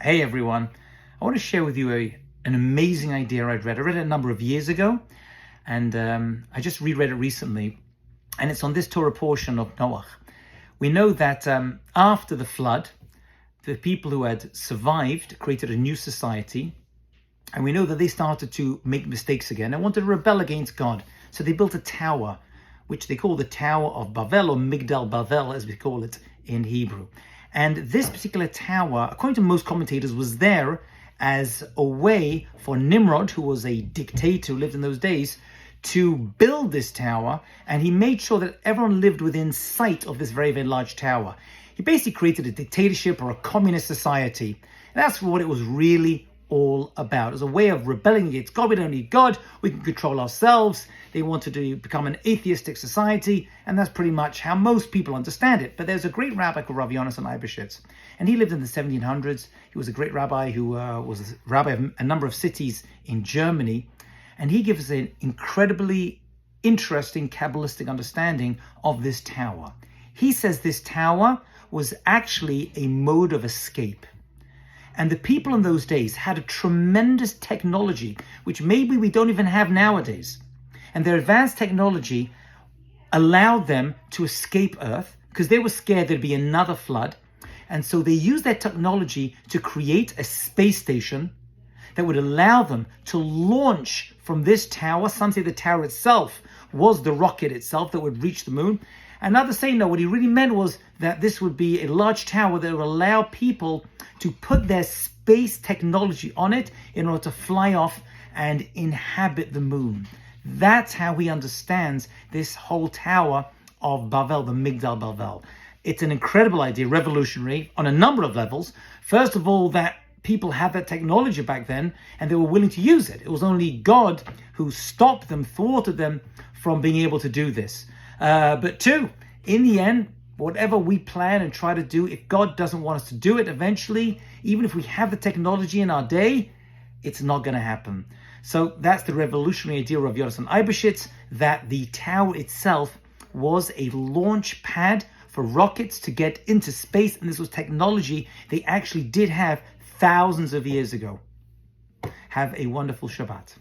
Hey everyone, I want to share with you an amazing idea I'd read. I read it a number of years ago, and I just reread it recently, and it's on this Torah portion of Noah. We know that after the flood, the people who had survived created a new society, and we know that they started to make mistakes again and wanted to rebel against God. So they built a tower, which they call the Tower of Babel, or Migdal Bavel, as we call it in Hebrew. And this particular tower, according to most commentators, was there as a way for Nimrod, who was a dictator who lived in those days, to build this tower. And he made sure that everyone lived within sight of this very, very large tower. He basically created a dictatorship or a communist society. And that's what it was really all about. It was a way of rebelling against God. We don't need God. We can control ourselves. They wanted to become an atheistic society, and that's pretty much how most people understand it. But there's a great rabbi called Rav Yonasan Eibeshitz, and he lived in the 1700s. He was a great rabbi who was a rabbi of a number of cities in Germany, and he gives an incredibly interesting Kabbalistic understanding of this tower. He says this tower was actually a mode of escape. And the people in those days had a tremendous technology, which maybe we don't even have nowadays. And their advanced technology allowed them to escape Earth because they were scared there'd be another flood. And so they used that technology to create a space station that would allow them to launch from this tower. Some say the tower itself was the rocket itself that would reach the moon. And others say no, what he really meant was that this would be a large tower that would allow people to put their space technology on it in order to fly off and inhabit the moon. That's how he understands this whole Tower of Babel, the Migdal Bavel. It's an incredible idea, revolutionary on a number of levels. First of all, that people had that technology back then and they were willing to use it. It was only God who stopped them, thwarted them from being able to do this. But two, in the end, whatever we plan and try to do, if God doesn't want us to do it eventually, even if we have the technology in our day, it's not going to happen. So that's the revolutionary idea of Yonasan Eibeshitz, that the tower itself was a launch pad for rockets to get into space, and this was technology they actually did have thousands of years ago. Have a wonderful Shabbat.